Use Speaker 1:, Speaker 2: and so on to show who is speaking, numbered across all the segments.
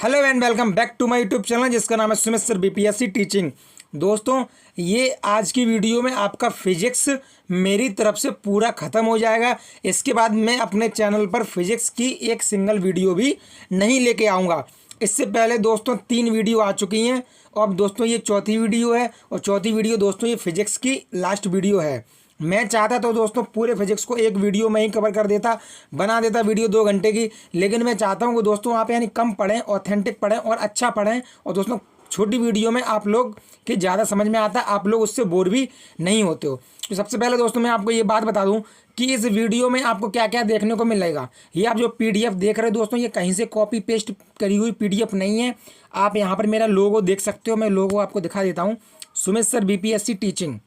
Speaker 1: Hello and welcome back to my YouTube channel जिसका नाम है सुमित सर बीपीएससी टीचिंग। दोस्तों, ये आज की वीडियो में आपका फिजिक्स मेरी तरफ से पूरा ख़त्म हो जाएगा। इसके बाद मैं अपने चैनल पर फिजिक्स की एक सिंगल वीडियो भी नहीं लेके आऊँगा। इससे पहले दोस्तों 3 वीडियो आ चुकी हैं और अब दोस्तों ये चौथी वीडियो है और चौथी वीडियो दोस्तों ये फिजिक्स की लास्ट वीडियो है। मैं चाहता तो दोस्तों पूरे फिजिक्स को एक वीडियो में ही कवर कर देता, बना देता वीडियो 2 घंटे की, लेकिन मैं चाहता हूँ कि दोस्तों आप यानी कम पढ़ें, ऑथेंटिक पढ़ें और अच्छा पढ़ें और दोस्तों छोटी वीडियो में आप लोग की ज़्यादा समझ में आता है, आप लोग उससे बोर भी नहीं होते हो। तो सबसे पहले दोस्तों मैं आपको ये बात बता दूं कि इस वीडियो में आपको क्या क्या देखने को मिलेगा। ये आप जो पीडीएफ देख रहे हो दोस्तों, ये कहीं से कॉपी पेस्ट करी हुई पीडीएफ नहीं है। आप यहाँ पर मेरा लोगो देख सकते हो, मैं लोगो आपको दिखा देता हूँ, सुमित सर बीपीएससी टीचिंग।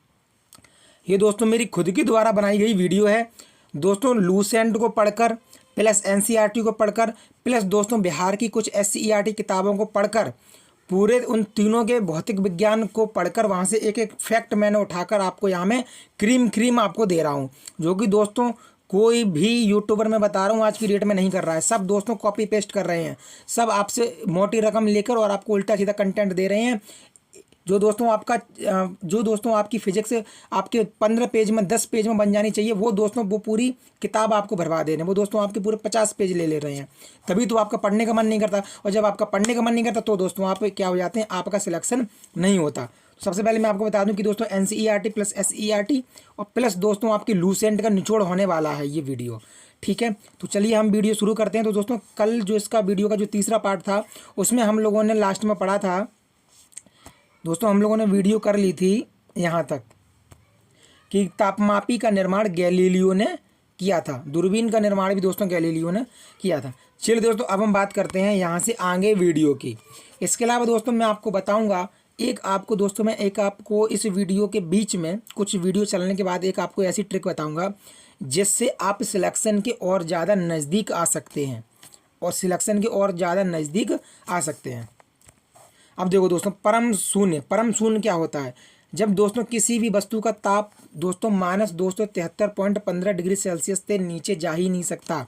Speaker 1: ये दोस्तों मेरी खुद की द्वारा बनाई गई वीडियो है। दोस्तों लूसेंट को पढ़कर प्लस एनसीईआरटी को पढ़कर प्लस दोस्तों बिहार की कुछ एससीईआरटी किताबों को पढ़कर पूरे उन तीनों के भौतिक विज्ञान को पढ़कर वहाँ से एक एक फैक्ट मैंने उठाकर आपको यहाँ में क्रीम आपको दे रहा हूँ, जो कि दोस्तों कोई भी यूट्यूबर मैं बता रहा हूँ आज की डेट में नहीं कर रहा है। सब दोस्तों कॉपी पेस्ट कर रहे हैं, सब आपसे मोटी रकम लेकर और आपको उल्टा सीधा कंटेंट दे रहे हैं। जो दोस्तों आपकी फिजिक्स आपके 15 पेज में 10 पेज में बन जानी चाहिए, वो दोस्तों वो पूरी किताब आपको भरवा दे रहे हैं। वो दोस्तों आपके पूरे 50 पेज ले रहे हैं, तभी तो आपका पढ़ने का मन नहीं करता। और जब आपका पढ़ने का मन नहीं करता तो दोस्तों आप क्या हो जाते हैं, आपका सिलेक्शन नहीं होता। सबसे पहले मैं आपको बता दूं कि दोस्तों एनसीईआरटी प्लस एससीईआरटी और प्लस दोस्तों आपकी लूसेंट का निचोड़ होने वाला है ये वीडियो, ठीक है। तो चलिए हम वीडियो शुरू करते हैं। तो दोस्तों कल जो इसका वीडियो का जो तीसरा पार्ट था उसमें हम लोगों ने लास्ट में पढ़ा था दोस्तों, हम लोगों ने वीडियो कर ली थी यहाँ तक कि तापमापी का निर्माण गैलीलियो ने किया था, दूरबीन का निर्माण भी दोस्तों गैलीलियो ने किया था। चलिए दोस्तों अब हम बात करते हैं यहाँ से आगे वीडियो की। इसके अलावा दोस्तों मैं आपको बताऊँगा एक आपको इस वीडियो के बीच में कुछ वीडियो चलने के बाद एक आपको ऐसी ट्रिक बताऊँगा जिससे आप सिलेक्शन के और ज़्यादा नज़दीक आ सकते हैं अब देखो दोस्तों, परम शून्य क्या होता है। जब दोस्तों किसी भी वस्तु का ताप दोस्तों -273.15 डिग्री सेल्सियस से नीचे जा ही नहीं सकता,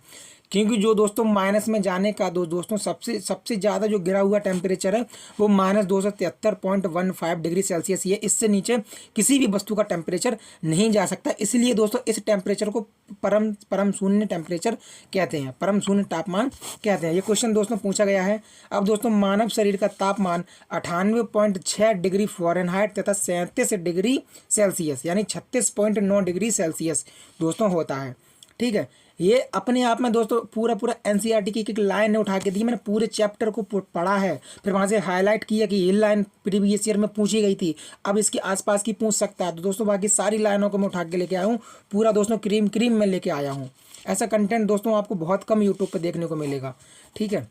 Speaker 1: क्योंकि जो दोस्तों माइनस में जाने का दोस्तों सबसे ज़्यादा जो गिरा हुआ टेम्परेचर है वो -273.15 डिग्री सेल्सियस ही है। इससे नीचे किसी भी वस्तु का टेम्परेचर नहीं जा सकता। इसलिए दोस्तों इस टेम्परेचर को परम शून्य टेम्परेचर कहते हैं, परम शून्य तापमान कहते हैं। ये क्वेश्चन दोस्तों पूछा गया है। अब दोस्तों मानव शरीर का तापमान 98.6 डिग्री फ़ारेनहाइट तथा 37 डिग्री सेल्सियस यानी 36.9 डिग्री सेल्सियस दोस्तों होता है, ठीक है। ये अपने आप में दोस्तों पूरा एनसीईआरटी की एक लाइन ने उठा के दी। मैंने पूरे चैप्टर को पढ़ा है, फिर वहाँ से हाईलाइट किया कि ये लाइन प्रीवियस ईयर में पूछी गई थी, अब इसके आसपास की पूछ सकता है। तो दोस्तों बाकी सारी लाइनों को मैं उठा के लेके आया हूँ, पूरा दोस्तों क्रीम में लेके आया हूँ। ऐसा कंटेंट दोस्तों आपको बहुत कम यूट्यूब पर देखने को मिलेगा, ठीक है।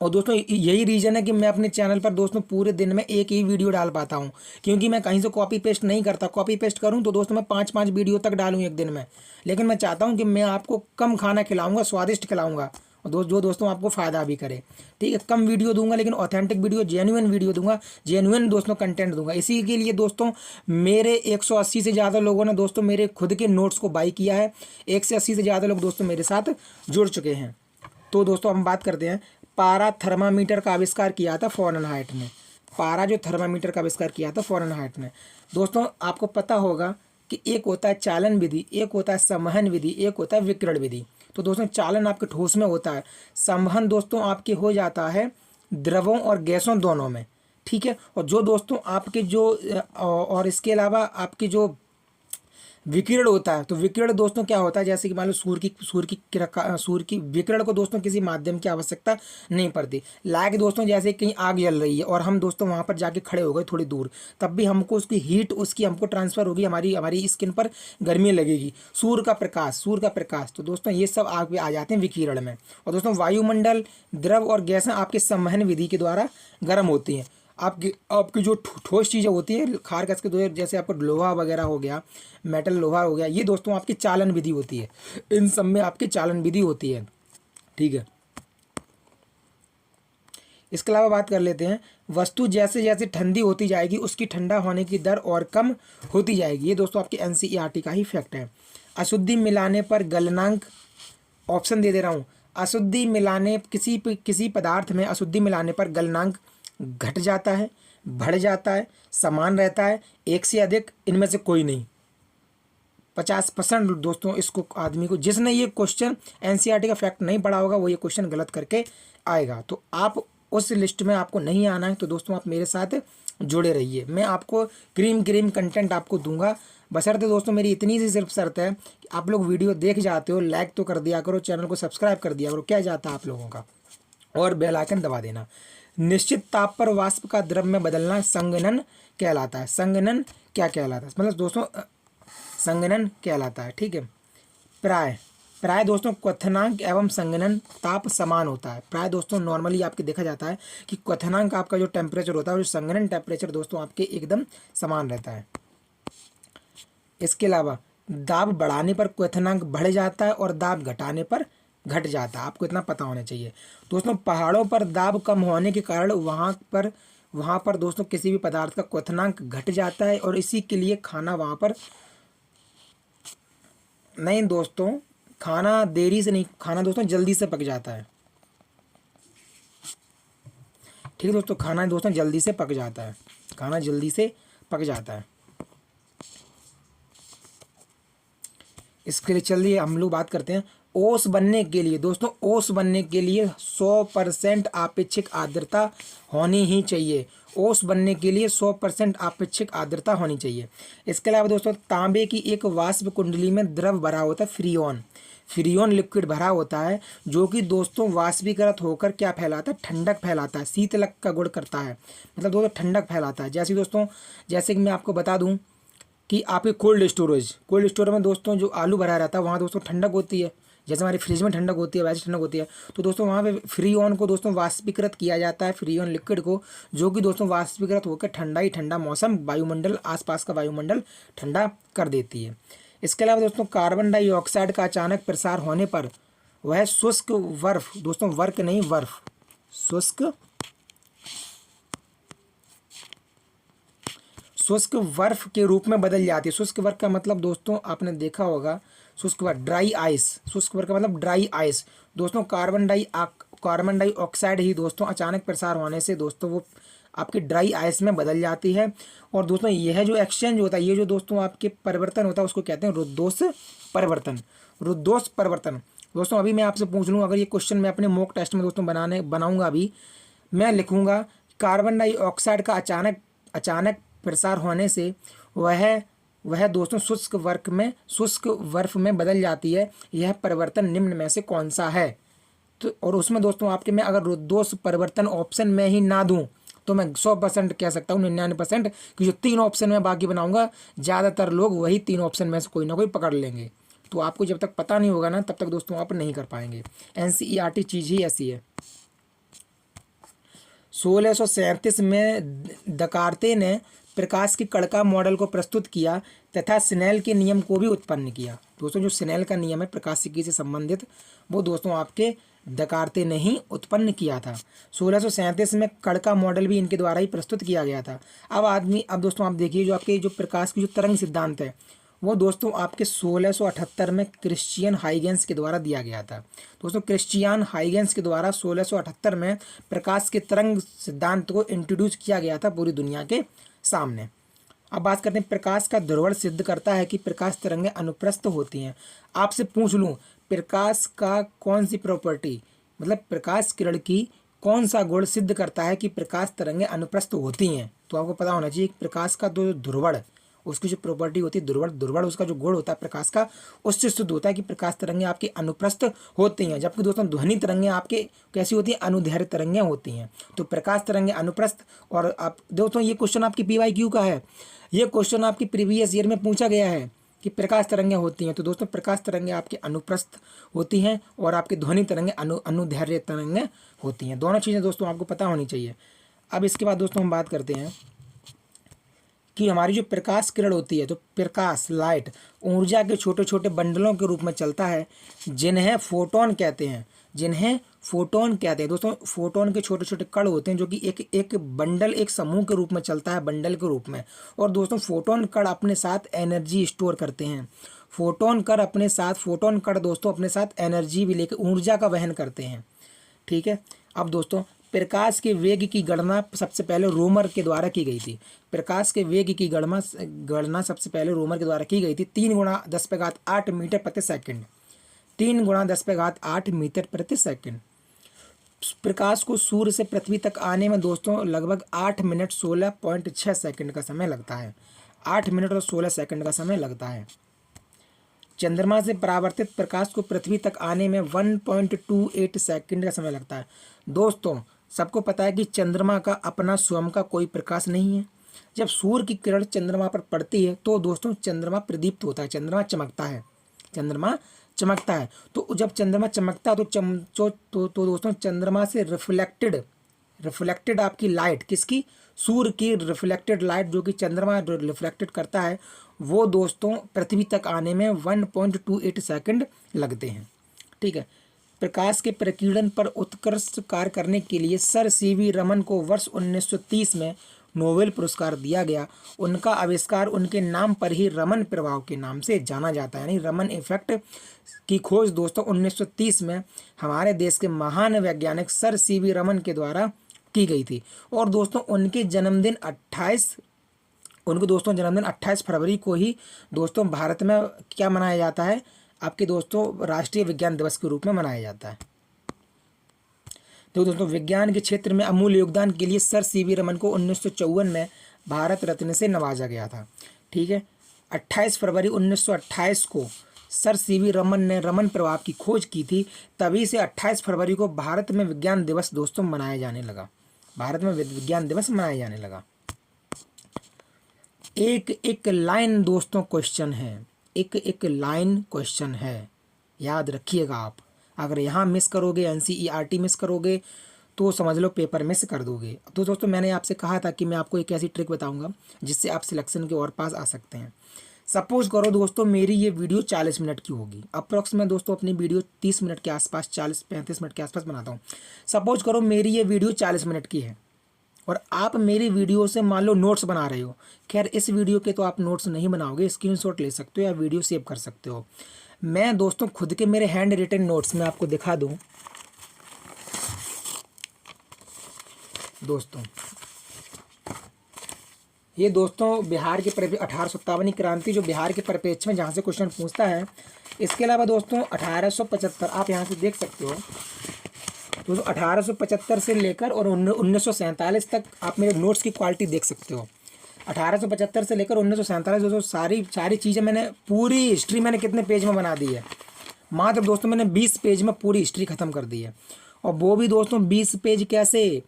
Speaker 1: और दोस्तों यही रीज़न है कि मैं अपने चैनल पर दोस्तों पूरे दिन में एक ही वीडियो डाल पाता हूं, क्योंकि मैं कहीं से कॉपी पेस्ट नहीं करता। कॉपी पेस्ट करूं तो दोस्तों मैं 5 वीडियो तक डालूं एक दिन में, लेकिन मैं चाहता हूं कि मैं आपको कम खाना खिलाऊंगा, स्वादिष्ट खिलाऊंगा और जो दोस्तों आपको फ़ायदा भी करे, ठीक है। कम वीडियो दूंगा लेकिन ऑथेंटिक वीडियो, जेन्युइन वीडियो दूंगा, जेन्युइन दोस्तों कंटेंट दूंगा। इसी के लिए दोस्तों मेरे 180 से ज़्यादा लोगों ने दोस्तों मेरे खुद के नोट्स को बाई किया है। 1 से 80 से ज़्यादा लोग दोस्तों मेरे साथ जुड़ चुके हैं। तो दोस्तों हम बात करते हैं, पारा थर्मामीटर का आविष्कार किया था फ़ारेनहाइट ने। पारा जो थर्मामीटर का आविष्कार किया था फ़ारेनहाइट ने। दोस्तों आपको पता होगा कि एक होता है चालन विधि, एक होता है संवहन विधि, एक होता है विकिरण विधि। तो दोस्तों चालन आपके ठोस में होता है, संवहन दोस्तों आपके हो जाता है द्रवों और गैसों दोनों में, ठीक है। और जो दोस्तों आपके जो और इसके अलावा आपकी जो विकिरण होता है, तो विकिरण दोस्तों क्या होता है, जैसे कि मान लो सूर्य की विकिरण को दोस्तों किसी माध्यम की आवश्यकता नहीं पड़ती। लाइक दोस्तों जैसे कहीं आग जल रही है और हम दोस्तों वहाँ पर जाके खड़े हो गए थोड़ी दूर, तब भी हमको उसकी हीट हमको ट्रांसफ़र होगी, हमारी स्किन पर गर्मी लगेगी। सूर्य का प्रकाश तो दोस्तों ये सब आग पे आ जाते हैं विकिरण में। और दोस्तों वायुमंडल, द्रव और गैसें आपके संवहन विधि के द्वारा गर्म होती हैं। आपकी जो ठोस चीज़ें होती हैं, खार गैस के दो, जैसे आपको लोहा वगैरह हो गया, मेटल लोहा हो गया, ये दोस्तों आपकी चालन विधि होती है। इन सब में आपकी चालन विधि होती है, ठीक है। इसके अलावा बात कर लेते हैं, वस्तु जैसे जैसे ठंडी होती जाएगी उसकी ठंडा होने की दर और कम होती जाएगी। ये दोस्तों आपकी एनसीईआरटी का ही फैक्ट है। अशुद्धि मिलाने पर गलनांक, ऑप्शन दे रहा हूँ, किसी पदार्थ में अशुद्धि मिलाने पर गलनांक घट जाता है, बढ़ जाता है, समान रहता है, एक से अधिक, इनमें से कोई नहीं। 50% दोस्तों इसको आदमी को, जिसने ये क्वेश्चन एनसीईआरटी का फैक्ट नहीं पढ़ा होगा वो ये क्वेश्चन गलत करके आएगा। तो आप उस लिस्ट में आपको नहीं आना है तो दोस्तों आप मेरे साथ जुड़े रहिए। मैं आपको क्रीम कंटेंट आपको दूंगा, बशर्ते दोस्तों मेरी इतनी सी सिर्फ शर्त है कि आप लोग वीडियो देख जाते हो, लाइक तो कर दिया करो, चैनल को सब्सक्राइब कर दिया करो, क्या जाता है आप लोगों का, और बेल आइकन दबा देना। निश्चित ताप पर वाष्प का द्रव में बदलना संघनन कहलाता है। संघनन क्या कहलाता है, मतलब दोस्तों संघनन कहलाता है, ठीक है। प्राय दोस्तों क्वथनांक एवं संघनन ताप समान होता है। प्राय दोस्तों नॉर्मली आपके देखा जाता है कि क्वथनांक आपका जो टेम्परेचर होता है और जो संघनन टेम्परेचर दोस्तों आपके एकदम समान रहता है। इसके अलावा दाब बढ़ाने पर क्वथनांक बढ़ जाता है और दाब घटाने पर घट जाता है, आपको इतना पता होना चाहिए। दोस्तों पहाड़ों पर दाब कम होने के कारण वहाँ पर दोस्तों किसी भी पदार्थ का क्वथनांक घट जाता है और इसी के लिए खाना वहाँ पर नहीं दोस्तों, खाना देरी से नहीं, खाना दोस्तों जल्दी से पक जाता है, ठीक है दोस्तों। खाना दोस्तों जल्दी से पक जाता है, खाना जल्दी से पक जाता है। इसके लिए चलिए हम लोग बात करते हैं ओस बनने के लिए। दोस्तों ओस बनने के लिए 100% आपेक्षिक आर्द्रता होनी ही चाहिए। ओस बनने के लिए 100% आपेक्षिक आर्द्रता होनी चाहिए। इसके अलावा दोस्तों तांबे की एक वाष्प कुंडली में द्रव भरा होता है, फ्रियोन लिक्विड भरा होता है, जो कि दोस्तों वाष्पीकृत होकर क्या फैलाता है, ठंडक फैलाता है, शीतलक का गुण करता है, मतलब दोस्तों ठंडक फैलाता है। जैसे कि मैं आपको बता दूं कि आपके कोल्ड स्टोरेज में दोस्तों जो आलू भरा रहता है वहाँ दोस्तों ठंडक होती है, जैसे हमारी फ्रिज में ठंडक होती है वैसे ठंडक होती है। तो दोस्तों वहाँ पे फ्रीऑन को दोस्तों वाष्पीकृत किया जाता है, फ्रीऑन लिक्विड को, जो कि दोस्तों वाष्पीकृत होकर ठंडा मौसम, वायुमंडल, आसपास का वायुमंडल ठंडा कर देती है। इसके अलावा दोस्तों कार्बन डाइऑक्साइड का अचानक प्रसार होने पर वह शुष्क बर्फ, दोस्तों वर्क नहीं बर्फ, शुष्क बर्फ के रूप में बदल जाती है। शुष्क बर्फ का मतलब दोस्तों आपने देखा होगा, शुष्क बर्फ ड्राई आइस, शुष्क बर्फ का मतलब ड्राई आइस। दोस्तों कार्बन डाइऑक्साइड ही दोस्तों अचानक प्रसार होने से दोस्तों वो आपकी ड्राई आइस में बदल जाती है। और दोस्तों यह जो एक्सचेंज होता है, ये जो दोस्तों आपके परिवर्तन होता है उसको कहते हैं रुद्धोष परिवर्तन। दोस्तों अभी मैं आपसे पूछ लूँ, अगर ये क्वेश्चन मैं अपने मॉक टेस्ट में दोस्तों बनाऊंगा, अभी मैं लिखूंगा कार्बन डाइऑक्साइड का अचानक प्रसार होने से वह दोस्तों शुष्क बर्फ में बदल जाती है, यह परिवर्तन निम्न में से कौन सा है। तो और उसमें दोस्तों आपके मैं अगर रुद्धोष परिवर्तन ऑप्शन में ही ना दूं तो मैं 100% कह सकता हूँ, 99%, कि जो 3 ऑप्शन में बाकी बनाऊंगा ज़्यादातर लोग वही 3 ऑप्शन में से कोई ना कोई पकड़ लेंगे। तो आपको जब तक पता नहीं होगा ना तब तक दोस्तों आप नहीं कर पाएंगे। एनसीईआरटी चीज़ ही ऐसी है। 1637 में दकार्ते ने प्रकाश की कण मॉडल को प्रस्तुत किया तथा स्नेल के नियम को भी उत्पन्न किया। दोस्तों जो स्नेल का नियम है प्रकाशिकी से संबंधित, वो दोस्तों आपके दकार्ते ने ही उत्पन्न किया था। 1637 में कण का मॉडल भी इनके द्वारा ही प्रस्तुत किया गया था। अब दोस्तों आप देखिए जो आपके जो प्रकाश की जो तरंग सिद्धांत है वो दोस्तों आपके 1678 में क्रिश्चियन हाइगेंस के द्वारा दिया गया था। दोस्तों क्रिश्चियन हाइगेंस के द्वारा 1678 में प्रकाश के तरंग सिद्धांत को इंट्रोड्यूस किया गया था पूरी दुनिया के सामने। अब बात करते हैं प्रकाश का ध्रुवण सिद्ध करता है कि प्रकाश तरंगें अनुप्रस्थ होती हैं। आपसे पूछ लूँ प्रकाश का कौन सी प्रॉपर्टी, मतलब प्रकाश किरण की कौन सा गुण सिद्ध करता है कि प्रकाश तरंगें अनुप्रस्थ होती हैं, तो आपको पता होना चाहिए प्रकाश का जो ध्रुवण, उसकी जो प्रॉपर्टी होती है ध्रुवण उसका जो गुण होता है प्रकाश का, उससे सिद्ध होता है कि प्रकाश तरंगें आपकी अनुप्रस्थ होती हैं। जबकि दोस्तों ध्वनि तरंगें आपके कैसी होती हैं, अनुदैर्घ्य तरंगें होती हैं। तो प्रकाश तरंगें अनुप्रस्थ। और आप दोस्तों ये क्वेश्चन आपकी PYQ का है, ये क्वेश्चन आपकी प्रीवियस ईयर में पूछा गया है कि प्रकाश तरंगें होती हैं। तो दोस्तों प्रकाश तरंगें आपकी अनुप्रस्थ होती हैं और आपकी ध्वनि तरंगें अनुदैर्घ्य तरंगें होती हैं। दोनों चीज़ें दोस्तों आपको पता होनी चाहिए। अब इसके बाद दोस्तों हम बात करते हैं कि हमारी जो प्रकाश किरण होती है, तो प्रकाश लाइट ऊर्जा के छोटे छोटे बंडलों के रूप में चलता है जिन्हें फोटोन कहते हैं। दोस्तों फोटोन के छोटे छोटे कण होते हैं जो कि एक बंडल, एक समूह के रूप में चलता है, बंडल के रूप में। और दोस्तों फोटोन कण अपने साथ एनर्जी स्टोर करते हैं। फोटोन कण दोस्तों अपने साथ एनर्जी भी लेकर ऊर्जा का वहन करते हैं। ठीक है। अब दोस्तों प्रकाश के वेग की गणना सबसे पहले रोमर के द्वारा की गई थी। प्रकाश के वेग की गणना सबसे पहले रोमर के द्वारा की गई थी 3 × 10⁸ मीटर प्रति सेकंड। 3 × 10⁸ मीटर प्रति सेकंड। प्रकाश को सूर्य से पृथ्वी तक आने में दोस्तों लगभग 8 मिनट 16.6 सेकंड का समय लगता है। 8 मिनट और 16 सेकंड का समय लगता है। चंद्रमा से परावर्तित प्रकाश को पृथ्वी तक आने में 1.28 सेकंड का समय लगता है। दोस्तों सबको पता है कि चंद्रमा का अपना स्वयं का कोई प्रकाश नहीं है। जब सूर्य की किरण चंद्रमा पर पड़ती है तो दोस्तों चंद्रमा प्रदीप्त होता है, चंद्रमा चमकता है। तो जब चंद्रमा चमकता है तो दोस्तों चंद्रमा से रिफ्लेक्टेड आपकी लाइट, किसकी? सूर्य की रिफ्लेक्टेड लाइट जो कि चंद्रमा रिफ्लेक्टेड करता है, वो दोस्तों पृथ्वी तक आने में 1.28 सेकंड लगते हैं। ठीक है। प्रकाश के प्रकीर्णन पर उत्कृष्ट कार्य करने के लिए सर सीवी रमन को वर्ष 1930 में नोबेल पुरस्कार दिया गया। उनका आविष्कार उनके नाम पर ही रमन प्रभाव के नाम से जाना जाता है, यानी रमन इफेक्ट की खोज दोस्तों 1930 में हमारे देश के महान वैज्ञानिक सर सीवी रमन के द्वारा की गई थी। और दोस्तों उनके जन्मदिन 28 फरवरी को ही दोस्तों भारत में क्या मनाया जाता है? आपके दोस्तों राष्ट्रीय विज्ञान दिवस के रूप में मनाया जाता है। तो दोस्तों विज्ञान के क्षेत्र में अमूल्य योगदान के लिए सर सीवी रमन को 1954 में भारत रत्न से नवाजा गया था। ठीक है। 28 फरवरी 1928 को सर सीवी रमन ने रमन प्रभाव की खोज की थी। तभी से 28 फरवरी को भारत में विज्ञान दिवस दोस्तों मनाया जाने लगा। एक लाइन दोस्तों क्वेश्चन है, एक लाइन क्वेश्चन है, याद रखिएगा आप। अगर यहाँ मिस करोगे, NCERT मिस करोगे तो समझ लो पेपर मिस कर दोगे। तो दोस्तों मैंने आपसे कहा था कि मैं आपको एक ऐसी ट्रिक बताऊंगा जिससे आप सिलेक्शन के और पास आ सकते हैं। सपोज करो दोस्तों मेरी ये वीडियो 40 मिनट की होगी। अप्रॉक्स में दोस्तों अपनी वीडियो 30 मिनट के आसपास, 40-35 मिनट के आसपास बनाता हूँ। सपोज करो मेरी ये वीडियो 40 मिनट की है और आप मेरी वीडियो से मान लो नोट्स बना रहे हो। खैर इस वीडियो के तो आप नोट्स नहीं बनाओगे, स्क्रीनशॉट ले सकते हो या वीडियो सेव कर सकते हो। मैं दोस्तों खुद के मेरे हैंड रिटन नोट्स में आपको दिखा दूं। दोस्तों ये दोस्तों बिहार के 1857 क्रांति जो बिहार के परिप्रेक्ष्य में जहाँ से क्वेश्चन पूछता है। इसके अलावा दोस्तों 1875 आप यहाँ से देख सकते हो। तो 1875 से लेकर और 1947 तक आप मेरे नोट्स की क्वालिटी देख सकते हो। 1875 से लेकर 1947 दोस्तों सारी चीज़ें मैंने, पूरी हिस्ट्री मैंने कितने पेज में बना दी है? मात्र दोस्तों मैंने 20 पेज में पूरी हिस्ट्री ख़त्म कर दी है। और वो भी दोस्तों 20 पेज कैसे?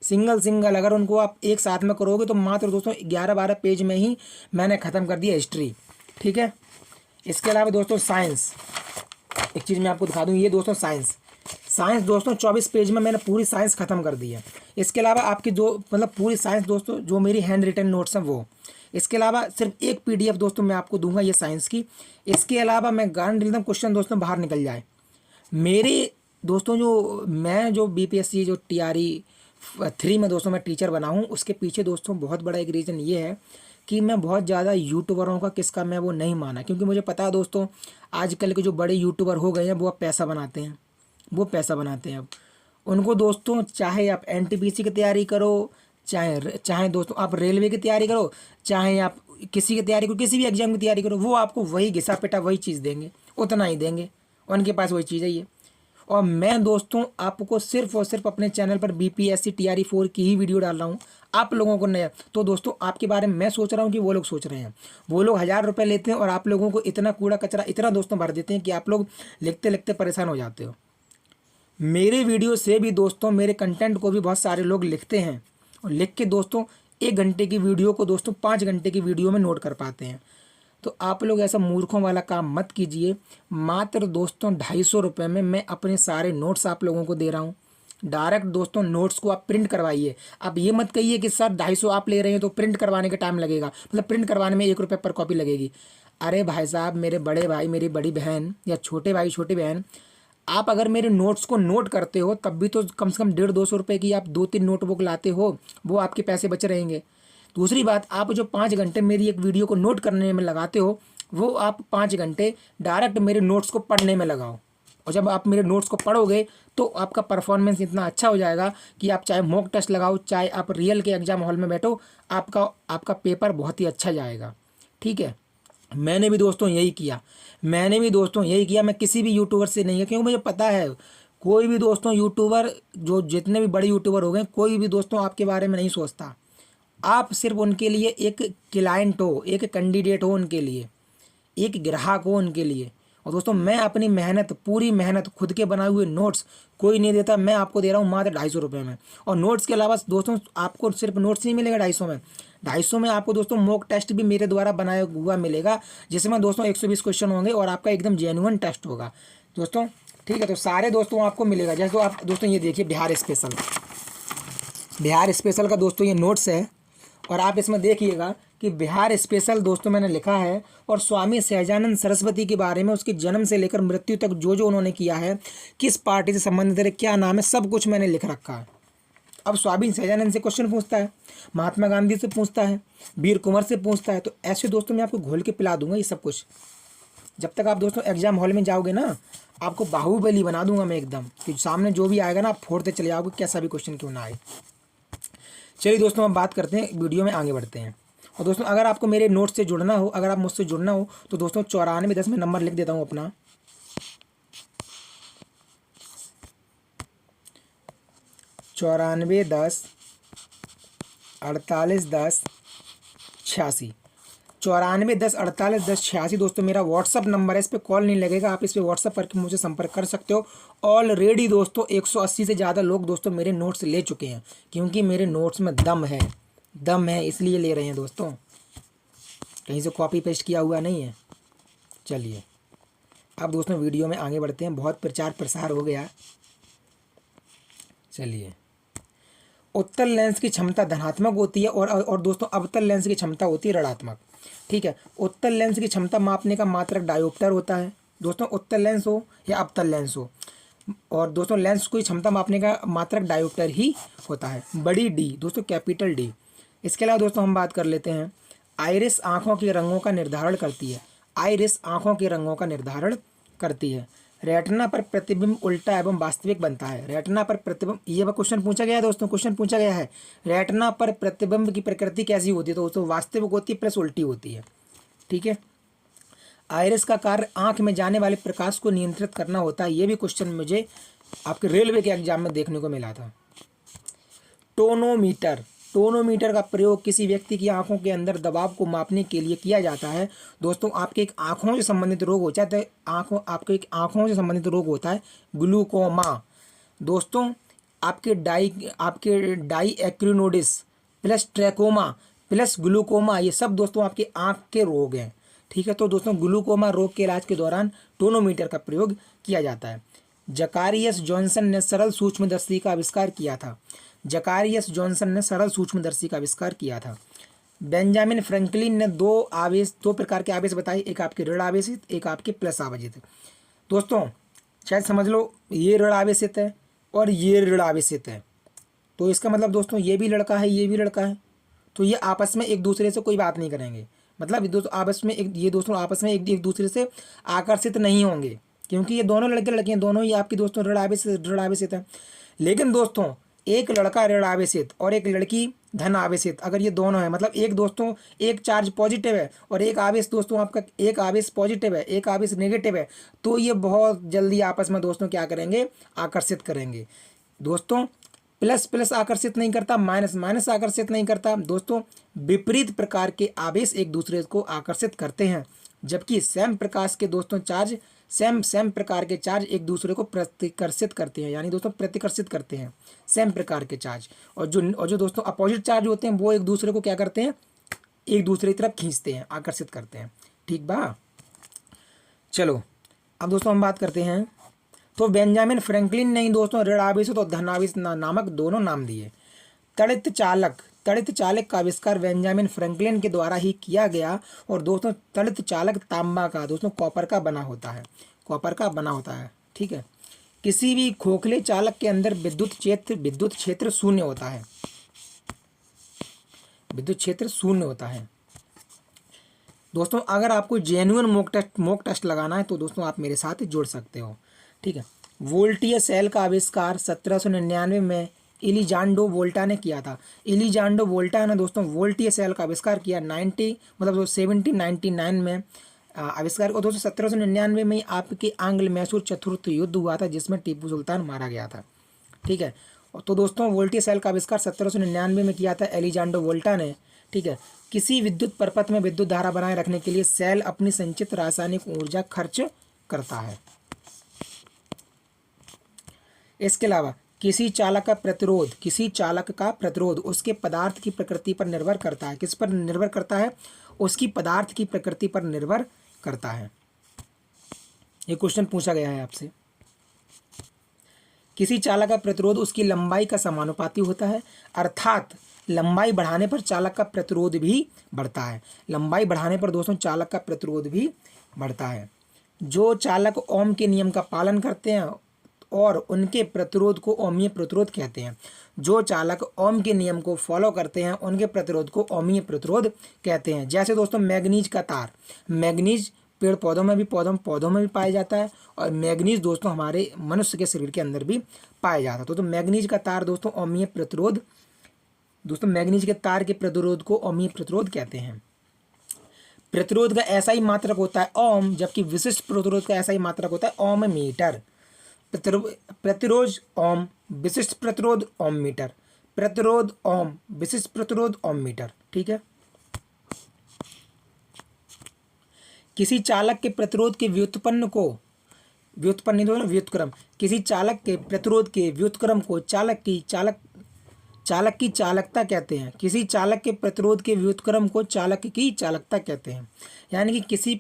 Speaker 1: सिंगल अगर उनको आप एक साथ में करोगे तो मात्र दोस्तों 11-12 पेज में ही मैंने ख़त्म कर दिया हिस्ट्री। ठीक है। इसके अलावा दोस्तों साइंस, एक चीज़ मैं आपको दिखा दूँ। ये दोस्तों साइंस दोस्तों 24 पेज में मैंने पूरी साइंस ख़त्म कर दी है। इसके अलावा आपकी जो पूरी साइंस दोस्तों जो मेरी हैंड रिटन नोट्स हैं वो। इसके अलावा सिर्फ एक PDF दोस्तों मैं आपको दूंगा ये साइंस की। इसके अलावा मैं गारंटी देता हूँ क्वेश्चन दोस्तों बाहर निकल जाए। मेरे दोस्तों जो BPSC जो TRE 3 में दोस्तों मैं टीचर बना हूँ, उसके पीछे दोस्तों बहुत बड़ा एक रीज़न ये है कि मैं बहुत ज़्यादा यूट्यूबरों का किसका मैं वो नहीं माना। क्योंकि मुझे पता है दोस्तों आजकल के जो बड़े यूट्यूबर हो गए हैं वो अब पैसा बनाते हैं। अब उनको दोस्तों चाहे आप NTPC की तैयारी करो, चाहे दोस्तों आप रेलवे की तैयारी करो, चाहे आप किसी की तैयारी करो, किसी भी एग्जाम की तैयारी करो, वो आपको वही घिसा पिटा वही चीज़ देंगे, उतना ही देंगे। उनके पास वही चीज़ है ये। और मैं दोस्तों आपको सिर्फ और सिर्फ अपने चैनल पर BPSC TRE 4 की ही वीडियो डाल रहा हूँ। आप लोगों को नया तो दोस्तों आपके बारे में मैं सोच रहा हूँ कि वो लोग सोच रहे हैं। वो लोग 1000 रुपये लेते हैं और आप लोगों को इतना कूड़ा कचरा इतना दोस्तों भर देते हैं कि आप लोग लिखते लिखते परेशान हो जाते हो। मेरे वीडियो से भी दोस्तों मेरे कंटेंट को भी बहुत सारे लोग लिखते हैं और लिख के दोस्तों 1 घंटे की वीडियो को दोस्तों 5 घंटे की वीडियो में नोट कर पाते हैं। तो आप लोग ऐसा मूर्खों वाला काम मत कीजिए। मात्र दोस्तों 250 रुपये में मैं अपने सारे नोट्स आप लोगों को दे रहा हूँ। डायरेक्ट दोस्तों नोट्स को आप प्रिंट करवाइए। आप ये मत कहिए कि सर 250 आप ले रहे हैं तो प्रिंट करवाने का टाइम लगेगा, मतलब प्रिंट करवाने में 1 रुपये पर कॉपी लगेगी। अरे भाई साहब, मेरे बड़े भाई मेरी बड़ी बहन या छोटे भाई छोटी बहन, आप अगर मेरे नोट्स को नोट करते हो तब भी तो कम से कम 150-200 रुपये की आप 2-3 नोटबुक लाते हो, वो आपके पैसे बच रहेंगे। दूसरी बात, आप जो 5 घंटे मेरी एक वीडियो को नोट करने में लगाते हो वो आप 5 घंटे डायरेक्ट मेरे नोट्स को पढ़ने में लगाओ। और जब आप मेरे नोट्स को पढ़ोगे तो आपका परफॉर्मेंस इतना अच्छा हो जाएगा कि आप चाहे मॉक टेस्ट लगाओ, चाहे आप रियल के एग्जाम हॉल में बैठो, आपका आपका पेपर बहुत ही अच्छा जाएगा। ठीक है, मैंने भी दोस्तों यही किया, मैं किसी भी यूट्यूबर से नहीं है, क्योंकि मुझे पता है कोई भी दोस्तों यूट्यूबर, जो जितने भी बड़े यूट्यूबर हो गए, कोई भी दोस्तों आपके बारे में नहीं सोचता। आप सिर्फ उनके लिए एक क्लाइंट हो, एक कैंडिडेट हो, उनके लिए एक ग्राहक हो उनके लिए। और दोस्तों मैं अपनी मेहनत, पूरी मेहनत, खुद के बनाए हुए नोट्स कोई नहीं देता, मैं आपको दे रहा हूँ मात्र 250 रुपये में। और नोट्स के अलावा दोस्तों आपको सिर्फ नोट्स नहीं मिलेगा 250 में, 250 में आपको दोस्तों मॉक टेस्ट भी मेरे द्वारा बनाया हुआ मिलेगा, जिसमें दोस्तों 120 क्वेश्चन होंगे और आपका एकदम जेन्युइन टेस्ट होगा दोस्तों। ठीक है, तो सारे दोस्तों आपको मिलेगा। जैसे तो आप दोस्तों ये देखिए बिहार स्पेशल का दोस्तों ये नोट्स है, और आप इसमें देखिएगा कि बिहार स्पेशल दोस्तों मैंने लिखा है, और स्वामी सहजानंद सरस्वती के बारे में, उसके जन्म से लेकर मृत्यु तक जो जो उन्होंने किया है, किस पार्टी से संबंधित है, क्या नाम है, सब कुछ मैंने लिख रखा है। अब स्वामी सहजानंद से क्वेश्चन पूछता है, महात्मा गांधी से पूछता है, वीर कुंवर से पूछता है, तो ऐसे दोस्तों मैं आपको घोल के पिला दूंगा ये सब कुछ। जब तक आप दोस्तों एग्जाम हॉल में जाओगे ना, आपको बाहुबली बना दूंगा मैं एकदम, कि सामने जो भी आएगा ना आप फोड़ते चले जाओगे, कैसा भी क्वेश्चन क्यों ना आए। चलिए दोस्तों हम बात करते हैं, वीडियो में आगे बढ़ते हैं। और दोस्तों अगर आपको मेरे नोट्स से जुड़ना हो, अगर आप मुझसे जुड़ना हो, तो दोस्तों 9410 में नंबर लिख देता हूँ अपना, 9410 4810 86, 9410 4810 86 दोस्तों मेरा व्हाट्सअप नंबर है। इस पर कॉल नहीं लगेगा, आप इस पर व्हाट्सअप करके मुझे संपर्क कर सकते हो। ऑलरेडी दोस्तों 180 से ज़्यादा लोग दोस्तों मेरे नोट्स ले चुके हैं, क्योंकि मेरे नोट्स में दम है इसलिए ले रहे हैं दोस्तों, कहीं से कॉपी पेस्ट किया हुआ नहीं है। चलिए अब दोस्तों वीडियो में आगे बढ़ते हैं, बहुत प्रचार प्रसार हो गया। चलिए, उत्तल लेंस की क्षमता धनात्मक होती है, और दोस्तों अवतल लेंस की क्षमता होती है ऋणात्मक। ठीक है, उत्तल लेंस की क्षमता मापने का मात्रक डायोप्टर होता है दोस्तों, उत्तल लेंस हो या अवतल लेंस हो, और दोस्तों लेंस की क्षमता मापने का मात्रक डायोप्टर ही होता है, बड़ी डी दोस्तों, कैपिटल डी। इसके अलावा दोस्तों हम बात कर लेते हैं, आइरिस आँखों के रंगों का निर्धारण करती है, आइरिस आँखों के रंगों का निर्धारण करती है। रेटिना पर प्रतिबिंब उल्टा एवं वास्तविक बनता है, रेटिना पर प्रतिबिंब, ये क्वेश्चन पूछा गया है दोस्तों, क्वेश्चन पूछा गया है, रेटिना पर प्रतिबिंब की प्रकृति कैसी होती है, तो दोस्तों वास्तविक होती है प्लस उल्टी होती है। ठीक है, आइरिस का कार्य आंख में जाने वाले प्रकाश को नियंत्रित करना होता है, ये भी क्वेश्चन मुझे आपके रेलवे के एग्जाम में देखने को मिला था। टोनोमीटर का प्रयोग किसी व्यक्ति की आंखों के अंदर दबाव को मापने के लिए किया जाता है दोस्तों। आपके एक आंखों से संबंधित रोग हो जाता है, आपके एक आंखों से संबंधित रोग होता है ग्लूकोमा दोस्तों, आपके डाई एक्रिनोडिस प्लस ट्रैकोमा प्लस ग्लूकोमा, ये सब दोस्तों आपके आंख के रोग हैं। ठीक है, तो दोस्तों ग्लूकोमा रोग के इलाज के दौरान टोनोमीटर का प्रयोग किया जाता है। जकारियस जॉनसन ने सरल सूक्ष्मदर्शी का आविष्कार किया था, जकारियस जॉनसन ने सरल सूक्ष्मदर्शी का आविष्कार किया था। बेंजामिन फ्रैंकलिन ने दो प्रकार के आवेश बताए, एक आपके ऋण आवेशित, एक आपके प्लस आवेशित। दोस्तों शायद समझ लो ये ऋण आवेशित है और ये ऋण आवेशित है, तो इसका मतलब दोस्तों ये भी लड़का है, ये भी लड़का है, तो ये आपस में एक दूसरे से कोई बात नहीं करेंगे, मतलब दोस्तों आपस में एक दूसरे से आकर्षित नहीं होंगे, क्योंकि ये दोनों लड़के लड़कियां दोनों ही आपकी दोस्तों ऋण आवेशित है। लेकिन दोस्तों एक लड़का ऋण आवेशित और एक लड़की धन आवेशित, अगर ये दोनों है, मतलब एक दोस्तों एक चार्ज पॉजिटिव है और एक आवेश दोस्तों आपका, एक आवेश पॉजिटिव है एक आवेश नेगेटिव है, तो ये बहुत जल्दी आपस में दोस्तों क्या करेंगे, आकर्षित करेंगे दोस्तों। प्लस प्लस आकर्षित नहीं करता, माइनस माइनस आकर्षित नहीं करता दोस्तों। विपरीत प्रकार के आवेश एक दूसरे को आकर्षित करते हैं, जबकि सेम प्रकाश के दोस्तों चार्ज सेम प्रकार के चार्ज एक दूसरे को प्रतिकर्षित करते हैं, यानी दोस्तों प्रतिकर्षित करते हैं सेम प्रकार के चार्ज, और जो दोस्तों अपोजिट चार्ज होते हैं वो एक दूसरे को क्या करते हैं, एक दूसरे की तरफ खींचते हैं, आकर्षित करते हैं। ठीक बा, चलो अब दोस्तों हम बात करते हैं, तो बेंजामिन फ्रैंकलिन ने दोस्तों ऋण आवेशित और धन आवेशित नामक दोनों नाम दिए। तड़ित चालक का आविष्कार बेंजामिन फ्रैंकलिन के द्वारा ही किया गया, और दोस्तों तड़ित चालक तांबा का दोस्तों कॉपर का बना होता है। ठीक है, किसी भी खोखले चालक के अंदर विद्युत क्षेत्र शून्य होता है। दोस्तों अगर आपको जेन्युइन मॉक टेस्ट लगाना है तो दोस्तों आप मेरे साथ जुड़ सकते हो। ठीक है। वोल्टीय सेल का आविष्कार 1799 में इलिजांडो वोल्टा ने किया था। इलिजांडो वोल्टा ने दोस्तों वोल्टीय सेल का आविष्कार किया 1799 में आविष्कार। और दोस्तों 1799 में आपके आंग्ल मैसूर चतुर्थ युद्ध हुआ था जिसमें टीपू सुल्तान मारा गया था। ठीक है। तो दोस्तों वोल्टीय सेल का आविष्कार 1799 में किया था एलिजांडो वोल्टा ने। ठीक है। किसी विद्युत परपथ में विद्युत धारा बनाए रखने के लिए सेल अपनी संचित रासायनिक ऊर्जा खर्च करता है। इसके अलावा किसी चालक का प्रतिरोध उसके पदार्थ की प्रकृति पर निर्भर करता है। किस पर निर्भर करता है? उसकी पदार्थ की प्रकृति पर निर्भर करता है। ये क्वेश्चन पूछा गया है आपसे। किसी चालक का प्रतिरोध उसकी लंबाई का समानुपाती होता है, अर्थात लंबाई बढ़ाने पर चालक का प्रतिरोध भी बढ़ता है। लंबाई बढ़ाने पर दोस्तों चालक का प्रतिरोध भी बढ़ता है। जो चालक ओम के नियम का पालन करते हैं और उनके प्रतिरोध को ओमीय प्रतिरोध कहते हैं। जो चालक ओम के नियम को फॉलो करते हैं उनके प्रतिरोध को ओमीय प्रतिरोध कहते हैं। जैसे दोस्तों मैग्नीज का तार, मैग्नीज पेड़ पौधों में भी पाया जाता है और मैग्नीज दोस्तों हमारे मनुष्य के शरीर के अंदर भी पाया जाता है। तो मैग्नीज का तार दोस्तों ओमीय प्रतिरोध, दोस्तों मैग्नीज के तार के प्रतिरोध को ओमीय प्रतिरोध कहते हैं। प्रतिरोध का ऐसा ही मात्रक होता है ओम, जबकि विशिष्ट प्रतिरोध का ऐसा ही मात्रक होता है ओम मीटर। प्रतिरोध ओम, विशिष्ट प्रतिरोध ओम मीटर। प्रतिरोध ओम, विशिष्ट प्रतिरोध ओम मीटर। ठीक है। किसी चालक के प्रतिरोध के व्युत्क्रम, किसी चालक के प्रतिरोध के व्युत्क्रम को चालक की चालकता कहते हैं। किसी चालक के प्रतिरोध के व्युत्क्रम को चालक की चालकता कहते हैं। यानी कि किसी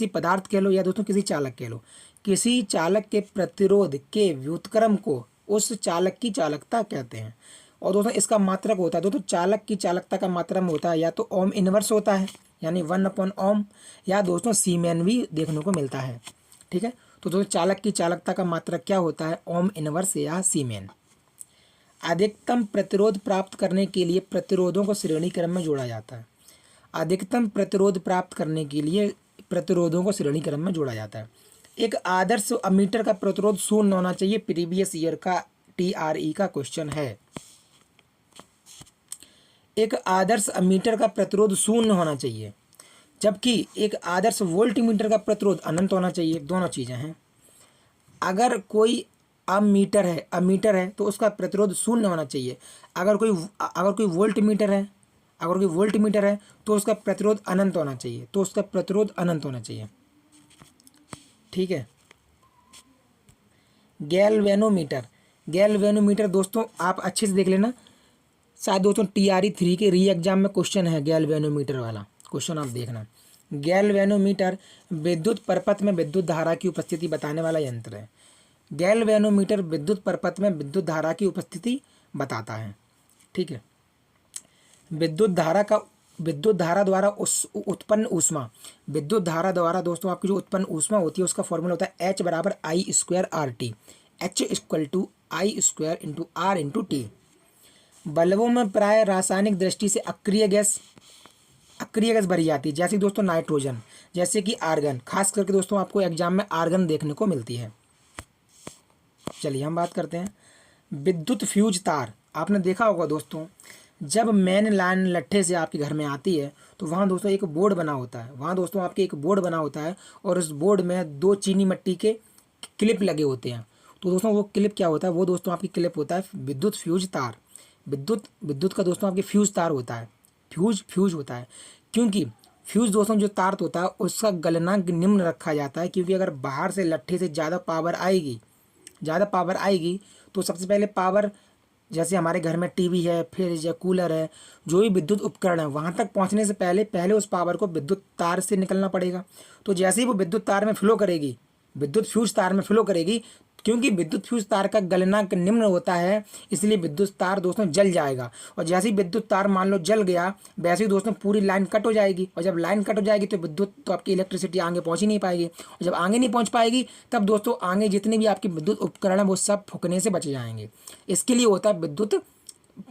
Speaker 1: पदार्थ कह लो या दोस्तों किसी चालक कह लो, किसी चालक के प्रतिरोध के व्युत्क्रम को उस चालक की चालकता कहते हैं। और दोस्तों इसका मात्रक होता है, दोस्तों चालक की चालकता का मात्रक होता है या तो ओम इनवर्स होता है यानी 1/ओम, या दोस्तों सीमेन भी देखने को मिलता है। ठीक है। तो दोस्तों चालक की चालकता का मात्रक क्या होता है? ओम इनवर्स या सीमेन। अधिकतम प्रतिरोध प्राप्त करने के लिए प्रतिरोधों को श्रेणी क्रम में जोड़ा जाता है। अधिकतम प्रतिरोध प्राप्त करने के लिए प्रतिरोधों को श्रेणी क्रम में जोड़ा जाता है। एक आदर्श अमीटर का प्रतिरोध 0 होना चाहिए। प्रीवियस ईयर का TRE का क्वेश्चन है। एक आदर्श अमीटर का प्रतिरोध 0 होना चाहिए, जबकि एक आदर्श वोल्टमीटर का प्रतिरोध अनंत होना चाहिए। दोनों चीज़ें हैं। अगर कोई अमीटर है तो उसका प्रतिरोध 0 होना चाहिए। अगर कोई वोल्टमीटर है तो उसका प्रतिरोध अनंत होना चाहिए। ठीक है। गैल्वेनोमीटर दोस्तों आप अच्छे से देख लेना, शायद दोस्तों TRE 3 के री एग्जाम में क्वेश्चन है गैल्वेनोमीटर वाला क्वेश्चन, आप देखना। गैल्वेनोमीटर विद्युत परपथ में विद्युत धारा की उपस्थिति बताने वाला यंत्र है। गैल्वेनोमीटर विद्युत परपथ में विद्युत धारा की उपस्थिति बताता है। ठीक है। विद्युत धारा द्वारा उत्पन्न ऊष्मा, विद्युत धारा द्वारा दोस्तों आपकी जो उत्पन्न ऊष्मा होती है उसका फॉर्मूला होता है H = I² RT। H = I² × R × T। बल्बों में प्राय रासायनिक दृष्टि से अक्रिय गैस भरी जाती है, जैसे दोस्तों नाइट्रोजन, जैसे कि आर्गन। खास करके दोस्तों आपको एग्जाम में आर्गन देखने को मिलती है। चलिए हम बात करते हैं विद्युत फ्यूज तार। आपने देखा होगा दोस्तों, जब मेन लाइन लट्ठे से आपके घर में आती है तो वहाँ दोस्तों एक बोर्ड बना होता है और उस बोर्ड में 2 चीनी मिट्टी के क्लिप लगे होते हैं। तो दोस्तों वो क्लिप क्या होता है? वो दोस्तों आपकी क्लिप होता है विद्युत फ्यूज तार। विद्युत का दोस्तों आपके फ्यूज तार होता है, फ्यूज होता है। क्योंकि फ्यूज दोस्तों जो तार होता है उसका गलनांक निम्न रखा जाता है, क्योंकि अगर बाहर से लट्ठे से ज़्यादा पावर आएगी तो सबसे पहले पावर, जैसे हमारे घर में टीवी है, फ्रिज है, कूलर है, जो भी विद्युत उपकरण है, वहाँ तक पहुँचने से पहले उस पावर को विद्युत तार से निकलना पड़ेगा। तो जैसे ही वो विद्युत फ्यूज तार में फ्लो करेगी, क्योंकि विद्युत फ्यूज तार का गलनांक निम्न होता है इसलिए विद्युत तार दोस्तों जल जाएगा। और जैसे ही विद्युत तार मान लो जल गया, वैसे ही दोस्तों पूरी लाइन कट हो जाएगी। और जब लाइन कट हो जाएगी तो विद्युत तो आपकी इलेक्ट्रिसिटी आगे पहुंच ही नहीं पाएगी। और जब आगे नहीं पहुंच पाएगी तब दोस्तों आगे जितने भी आपके विद्युत उपकरण है वो सब फूकने से बच जाएंगे। इसके लिए होता है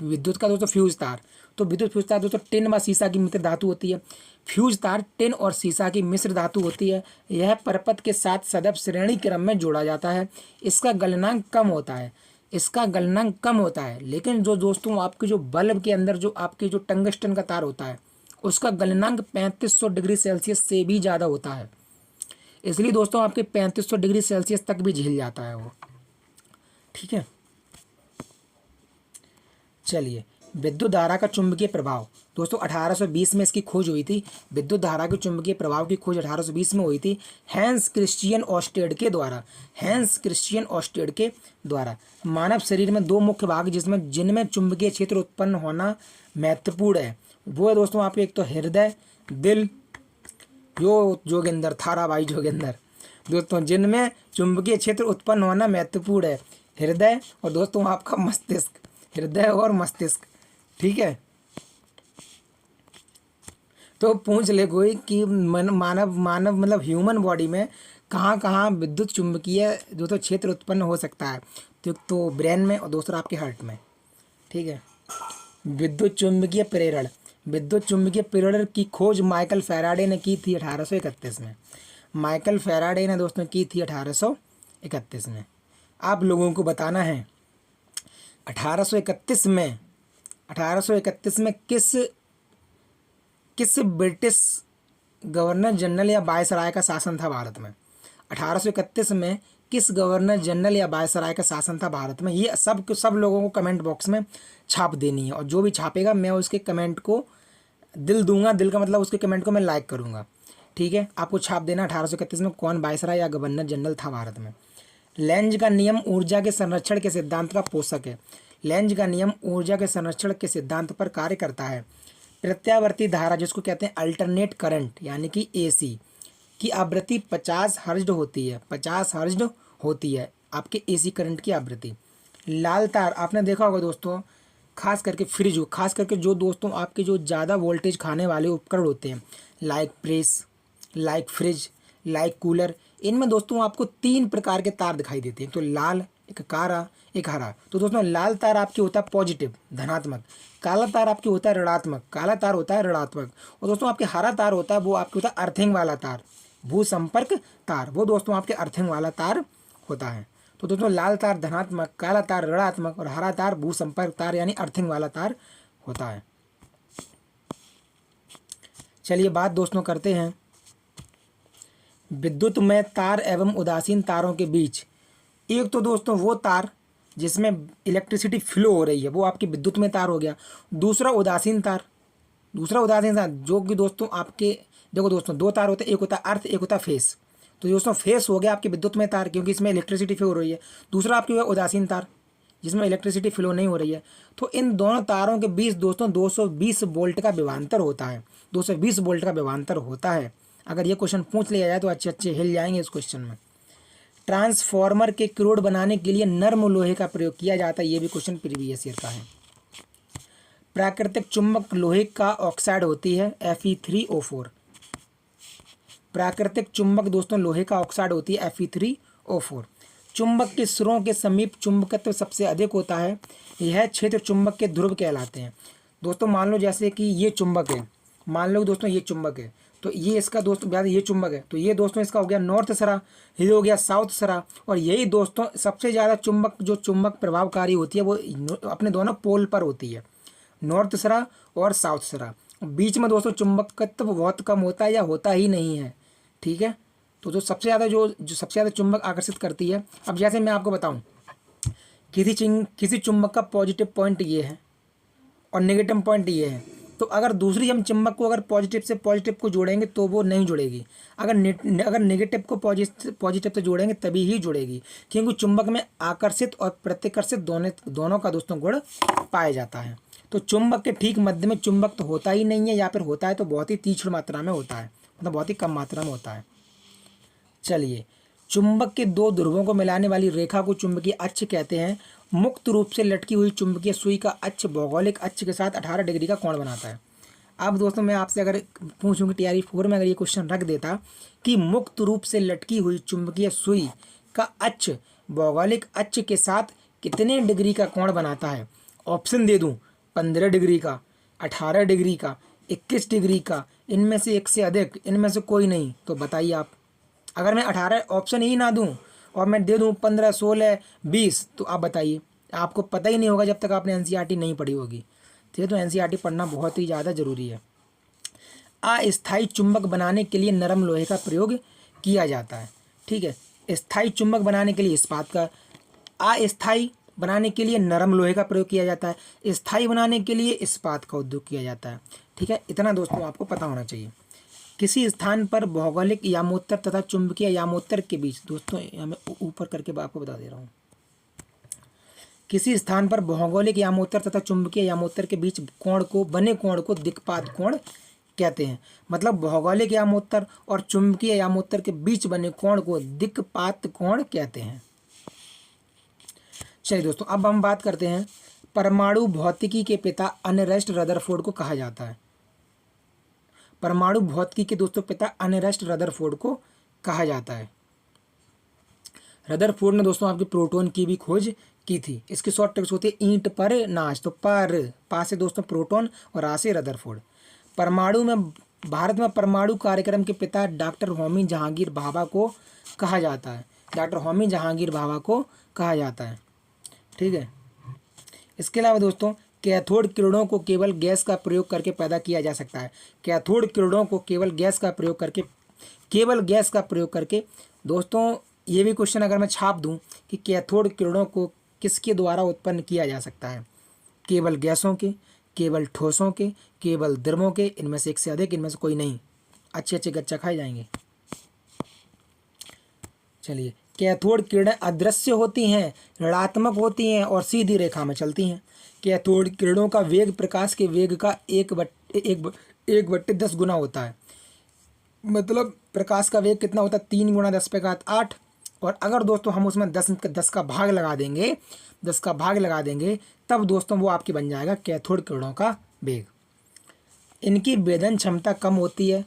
Speaker 1: विद्युत का दोस्तों फ्यूज तार, तो विद्युत फ्यूज तार दोस्तों टिन व सीसा की मिश्र धातु होती है। फ्यूज तार टिन और सीसा की मिश्र धातु होती है। यह परपथ के साथ सदैव श्रेणी क्रम में जोड़ा जाता है। इसका गलनांक कम होता है, इसका गलनांक कम होता है, लेकिन जो दोस्तों आपके जो बल्ब के अंदर जो आपके जो टंगस्टन का तार होता है उसका गलनांक 3500 डिग्री सेल्सियस से भी ज़्यादा होता है। इसलिए दोस्तों आपके 3500 डिग्री सेल्सियस तक भी झेल जाता है वो। ठीक है, चलिए विद्युत धारा का चुंबकीय प्रभाव दोस्तों 1820 में इसकी खोज हुई थी। विद्युत धारा के चुंबकीय प्रभाव की खोज 1820 में हुई थी हैंस क्रिश्चियन ऑस्टेड के द्वारा। हैंस क्रिश्चियन ऑस्टेड के द्वारा। मानव शरीर में दो मुख्य भाग जिनमें चुंबकीय क्षेत्र उत्पन्न होना महत्वपूर्ण है, वो है दोस्तों आपके एक तो हृदय, दिल, यो जोगिंदर थारा भाई जोगिंदर। दोस्तों जिनमें चुंबकीय क्षेत्र उत्पन्न होना महत्वपूर्ण है, हृदय और दोस्तों आपका मस्तिष्क, हृदय और मस्तिष्क। ठीक है, तो पूछ ले कोई कि मानव मतलब ह्यूमन बॉडी में कहाँ कहाँ विद्युत चुंबकीय दोस्तों क्षेत्र उत्पन्न हो सकता है, तो ब्रेन में और दूसरा आपके हार्ट में। ठीक है, विद्युत चुंबकीय प्रेरण। विद्युत चुंबकीय प्रेरण की खोज माइकल फैराडे ने की थी 1831 में। माइकल फैराडे ने दोस्तों की थी 1831 में। आप लोगों को बताना है 1831 में किस ब्रिटिश गवर्नर जनरल या वायसराय का शासन था भारत में। 1831 में किस गवर्नर जनरल या वायसराय का शासन था भारत में, ये सब लोगों को कमेंट बॉक्स में छाप देनी है, और जो भी छापेगा मैं उसके कमेंट को दिल दूंगा। दिल का मतलब उसके कमेंट को मैं लाइक करूंगा। ठीक है, आपको छाप देना 1831 में कौन वायसराय या गवर्नर जनरल था भारत में। लेंज का नियम ऊर्जा के संरक्षण के सिद्धांत का पोषक है। लेंज का नियम ऊर्जा के संरक्षण के सिद्धांत पर कार्य करता है। प्रत्यावर्ती धारा जिसको कहते हैं अल्टरनेट करंट यानी कि एसी की आवृत्ति 50 हर्ट्ज होती है। 50 हर्ट्ज होती है आपके एसी करंट की आवृत्ति। लाल तार आपने देखा होगा दोस्तों, खास करके फ्रिज, खास करके जो दोस्तों आपके जो ज़्यादा वोल्टेज खाने वाले उपकरण होते हैं, like press, like fridge, like cooler, इनमें दोस्तों आपको 3 प्रकार के तार दिखाई देते हैं। तो लाल, एक काला, एक हरा। तो दोस्तों लाल तार आपके होता है पॉजिटिव, धनात्मक। काला तार आपके होता है ऋणात्मक, काला तार होता है ऋणात्मक। और दोस्तों आपके हरा तार होता है वो आपके होता है अर्थिंग वाला तार, भू संपर्क तार, वो दोस्तों आपके अर्थिंग वाला तार होता है। तो दोस्तों लाल तार धनात्मक, काला तार ऋणात्मक और हरा तार भू संपर्क तार यानी अर्थिंग वाला तार होता है। चलिए बात दोस्तों करते हैं विद्युत में तार एवं उदासीन तारों के बीच। एक तो दोस्तों वो तार जिसमें इलेक्ट्रिसिटी फ्लो हो रही है वो आपके विद्युत में तार हो गया। दूसरा उदासीन तार जो कि दोस्तों आपके देखो दोस्तों 2 तार होते हैं, एक होता है अर्थ, एक होता है फेस। तो दोस्तों फेस हो गया आपके विद्युत में तार क्योंकि इसमें इलेक्ट्रिसिटी फ्लो हो रही है। दूसरा आपके हुआ उदासीन तार जिसमें इलेक्ट्रिसिटी फ्लो नहीं हो रही है। तो इन दोनों तारों के बीच दोस्तों 220 वोल्ट का विभवांतर होता है। 220 वोल्ट का विभवांतर होता है। अगर ये क्वेश्चन पूछ लिया जाए तो अच्छे हिल जाएंगे इस क्वेश्चन में। ट्रांसफॉर्मर के क्रोड बनाने के लिए नर्म लोहे का प्रयोग किया जाता है। ये भी क्वेश्चन प्रीवियस ईयर का है। प्राकृतिक चुंबक लोहे का ऑक्साइड होती है Fe3O4। प्राकृतिक चुंबक दोस्तों लोहे का ऑक्साइड होती है Fe3O4। चुंबक के सिरों के समीप चुंबकत्व सबसे अधिक होता है। यह क्षेत्र चुंबक के ध्रुव कहलाते हैं। दोस्तों मान लो जैसे कि ये चुंबक है, मान लो दोस्तों ये चुंबक है, तो ये इसका दोस्तों ये चुंबक है, तो ये दोस्तों इसका हो गया नॉर्थ सरा, ये हो गया साउथ सरा। और यही दोस्तों सबसे ज़्यादा चुंबक प्रभावकारी होती है वो अपने दोनों पोल पर होती है, नॉर्थ सरा और साउथ सरा। बीच में दोस्तों चुंबकत्व बहुत कम होता है या होता ही नहीं है। ठीक है, तो जो सबसे ज़्यादा चुंबक आकर्षित करती है। अब जैसे मैं आपको बताऊं किसी चुंबक का पॉजिटिव पॉइंट ये है और नेगेटिव पॉइंट ये है, तो अगर दूसरी हम चुंबक को अगर पॉजिटिव से पॉजिटिव को जोड़ेंगे तो वो नहीं जुड़ेगी। अगर नेगेटिव को पॉजिटिव से जोड़ेंगे तभी ही जुड़ेगी, क्योंकि चुंबक में आकर्षित और प्रतिकर्षित दोनों का दोस्तों गुण पाया जाता है। तो चुंबक के ठीक मध्य में चुंबक तो होता ही नहीं है, या फिर होता है तो बहुत ही तीक्ष्ण मात्रा में होता है, मतलब बहुत ही कम मात्रा में होता है। चलिए, चुंबक के 2 ध्रुवों को मिलाने वाली रेखा को चुंबकीय अक्ष कहते हैं। मुक्त रूप से लटकी हुई चुंबकीय सुई का अक्ष भौगोलिक अक्ष के साथ 18 डिग्री का कोण बनाता है। अब दोस्तों मैं आपसे अगर पूछूं कि TRE 4 में अगर ये क्वेश्चन रख देता कि मुक्त रूप से लटकी हुई चुंबकीय सुई का अक्ष भौगोलिक अक्ष के साथ कितने डिग्री का कोण बनाता है, ऑप्शन दे दूं 15 डिग्री का, 18 डिग्री का, 21 डिग्री का, इनमें से एक से अधिक, इनमें से कोई नहीं, तो बताइए आप। अगर मैं 18 ऑप्शन ही ना दूं और मैं दे दूं 15, 16, 20, तो आप बताइए। आपको पता ही नहीं होगा जब तक आपने एनसीईआरटी नहीं पढ़ी होगी। ठीक है, तो एनसीईआरटी पढ़ना बहुत ही ज़्यादा ज़रूरी है। अस्थायी चुंबक बनाने के लिए नरम लोहे का प्रयोग किया जाता है। ठीक है, स्थायी चुंबक बनाने के लिए इस्पात का, अस्थायी बनाने के लिए नरम लोहे का प्रयोग किया जाता है, स्थायी बनाने के लिए इस्पात का उपयोग किया जाता है। ठीक है, इतना दोस्तों आपको पता होना चाहिए। किसी स्थान पर भौगोलिक यामोत्तर तथा चुंबकीय यामोत्तर के बीच, दोस्तों यहाँ मैं ऊपर करके आपको बता दे रहा हूँ। किसी स्थान पर भौगोलिक यामोत्तर तथा चुंबकीय यामोत्तर के बीच कोण को, बने कोण को दिक्पात कोण कहते हैं। मतलब भौगोलिक यामोत्तर और चुंबकीय यामोत्तर के बीच बने कोण को दिक्पात कोण कहते हैं। चलिए दोस्तों, अब हम बात करते हैं परमाणु भौतिकी के पिता अर्नेस्ट रदरफोर्ड को कहा जाता है। परमाणु भौतिकी के दोस्तों पिता अर्नेस्ट रदरफोर्ड को कहा जाता है। रदरफोर्ड ने दोस्तों आपके प्रोटॉन की भी खोज की थी। इसकी शॉर्ट ट्रिक्स होती है ईंट पर नाच, तो पर पा से दोस्तों प्रोटॉन और आ से रदरफोर्ड। परमाणु में, भारत में परमाणु कार्यक्रम के पिता डॉक्टर होमी जहांगीर भाभा को कहा जाता है। डॉक्टर होमी जहांगीर भाभा को कहा जाता है। ठीक है, इसके अलावा दोस्तों कैथोड किरणों को केवल गैस का प्रयोग करके पैदा किया जा सकता है। कैथोड किरणों को केवल गैस का प्रयोग करके, केवल गैस का प्रयोग करके। दोस्तों ये भी क्वेश्चन अगर मैं छाप दूं कि कैथोड किरणों को किसके द्वारा उत्पन्न किया जा सकता है, केवल गैसों के, केवल ठोसों के, केवल द्रवों के, इनमें से एक से अधिक, इनमें से कोई नहीं। अच्छे अच्छे गच्चा खाए जाएंगे। चलिए, कैथोड किरणें अदृश्य होती हैं, ऋणात्मक होती हैं और सीधी रेखा में चलती हैं। कैथोड किरणों का वेग प्रकाश के वेग का 1/10 गुना होता है। मतलब प्रकाश का वेग कितना होता है, 3 × 10⁸ और अगर दोस्तों हम उसमें 10 का भाग लगा देंगे, 10 का भाग लगा देंगे, तब दोस्तों वो आपकी बन जाएगा कैथोड किरणों का वेग। इनकी वेदन क्षमता कम होती है,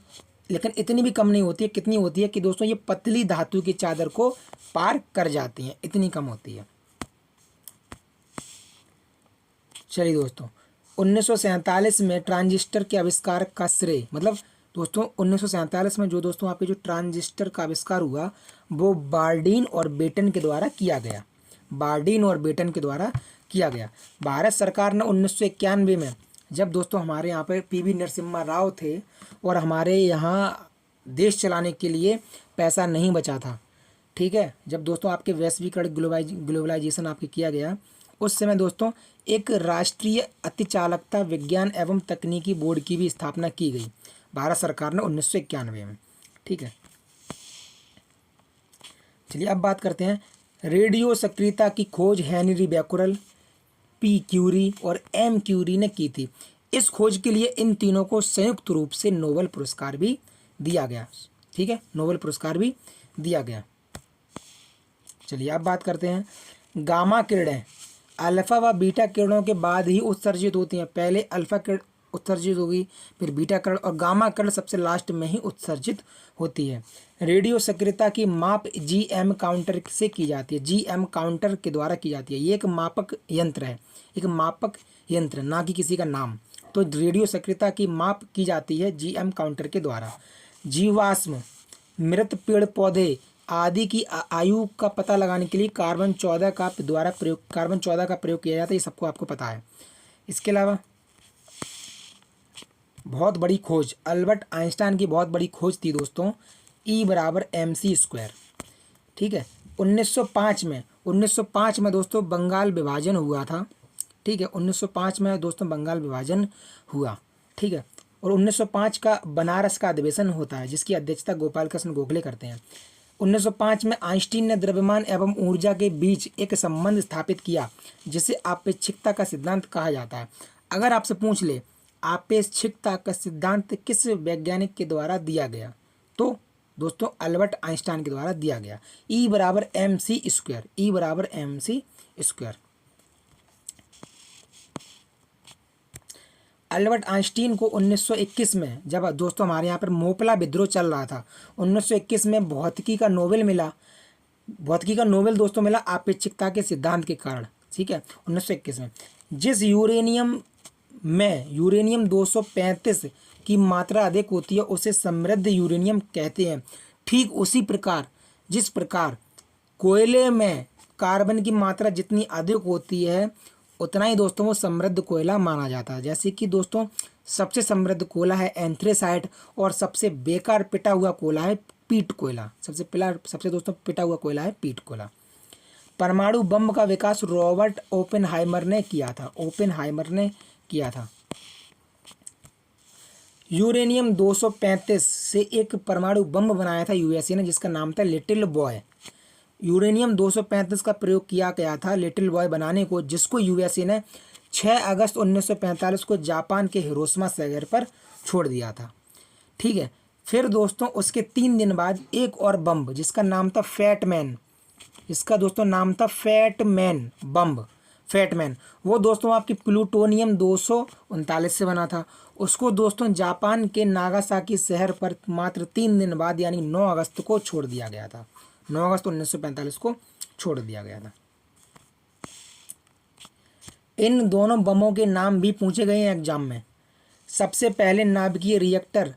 Speaker 1: लेकिन इतनी भी कम नहीं होती है। कितनी होती है कि दोस्तों ये पतली धातु की चादर को पार कर जाती हैं, इतनी कम होती है। चलिए दोस्तों, 1947 में ट्रांजिस्टर के आविष्कार का श्रेय, मतलब दोस्तों 1947 में जो दोस्तों आपके जो ट्रांजिस्टर का आविष्कार हुआ वो बार्डीन और बेटन के द्वारा किया गया। बार्डीन और बेटन के द्वारा किया गया। भारत सरकार ने 1991 में, जब दोस्तों हमारे यहाँ पर पीवी नरसिम्हा राव थे और हमारे यहाँ देश चलाने के लिए पैसा नहीं बचा था, ठीक है, जब दोस्तों आपके वैश्वीकरण ग्लोबलाइजेशन आपके किया गया, उस समय दोस्तों एक राष्ट्रीय अतिचालकता विज्ञान एवं तकनीकी बोर्ड की भी स्थापना की गई भारत सरकार ने 1991 में। ठीक है, चलिए अब बात करते हैं रेडियो सक्रियता की खोज हेनरी बैकुरल, पी क्यूरी और एम क्यूरी ने की थी। इस खोज के लिए इन तीनों को संयुक्त रूप से नोबेल पुरस्कार भी दिया गया। ठीक है, नोबेल पुरस्कार भी दिया गया। चलिए अब बात करते हैं गामा किरणें अल्फा व बीटा किरणों के बाद ही उत्सर्जित होती हैं। पहले अल्फा किरण उत्सर्जित होगी, फिर बीटा किरण, और गामा किरण सबसे लास्ट में ही उत्सर्जित होती है। रेडियो सक्रियता की माप जीएम काउंटर से की जाती है, जीएम काउंटर के द्वारा की जाती है। ये एक मापक यंत्र है, एक मापक यंत्र, ना कि किसी का नाम। तो रेडियो सक्रियता की माप की जाती है जीएम काउंटर के द्वारा। जीवाश्म, मृत पेड़ पौधे आदि की आयु का पता लगाने के लिए कार्बन 14 का प्रयोग किया जाता है। ये सबको आपको पता है। इसके अलावा बहुत बड़ी खोज, अल्बर्ट आइंस्टाइन की बहुत बड़ी खोज थी दोस्तों, E = mc²। ठीक है, 1905 में दोस्तों बंगाल विभाजन हुआ था। ठीक है, 1905 में दोस्तों बंगाल विभाजन हुआ। ठीक है, और 1905 का बनारस का अधिवेशन होता है जिसकी अध्यक्षता गोपाल कृष्ण गोखले करते हैं। 1905 में आइंस्टीन ने द्रव्यमान एवं ऊर्जा के बीच एक संबंध स्थापित किया जिसे आपेक्षिकता का सिद्धांत कहा जाता है। अगर आपसे पूछ ले आपेक्षिकता का सिद्धांत किस वैज्ञानिक के द्वारा दिया गया, तो दोस्तों अल्बर्ट आइंस्टाइन के द्वारा दिया गया। E = mc², E = mc²। Albert Einstein को 1921 में, जब दोस्तों हमारे यहाँ पर मोपला विद्रोह चल रहा था, 1921 में भौतिकी का नोबेल मिला। भौतिकी का नोबेल दोस्तों मिला आपेक्षिकता के सिद्धांत के कारण। ठीक है, 1921 में जिस यूरेनियम में यूरेनियम 235 की मात्रा अधिक होती है उसे समृद्ध यूरेनियम कहते हैं। ठीक उसी प्रकार जिस प्रकार कोयले में कार्बन की मात्रा जितनी अधिक होती है उतना ही दोस्तों वो समृद्ध कोयला माना जाता है। जैसे कि दोस्तों सबसे समृद्ध कोयला है एंथ्रेसाइट और सबसे बेकार पिटा हुआ कोयला है पीट कोयला। सबसे दोस्तों पिटा हुआ कोयला है पीट कोयला। परमाणु बम का विकास रॉबर्ट ओपेनहाइमर ने किया था। यूरेनियम 235 से एक परमाणु बम बनाया था यूएसए ने जिसका नाम था लिटिल बॉय। यूरेनियम 235 का प्रयोग किया गया था लिटिल बॉय बनाने को, जिसको यूएसए ने 6 अगस्त 1945 को जापान के हिरोशिमा शहर पर छोड़ दिया था। ठीक है, फिर दोस्तों उसके 3 दिन बाद एक और बम जिसका नाम था फैटमैन, फैटमैन वो दोस्तों आपकी प्लूटोनियम 239 से बना था। उसको दोस्तों जापान के नागासाकी शहर पर मात्र 3 दिन बाद यानी 9 अगस्त को छोड़ दिया गया था। 9 अगस्त 1945 को छोड़ दिया गया था। इन दोनों बमों के नाम भी पूछे गए हैं एग्जाम में। सबसे पहले नाभिकीय रिएक्टर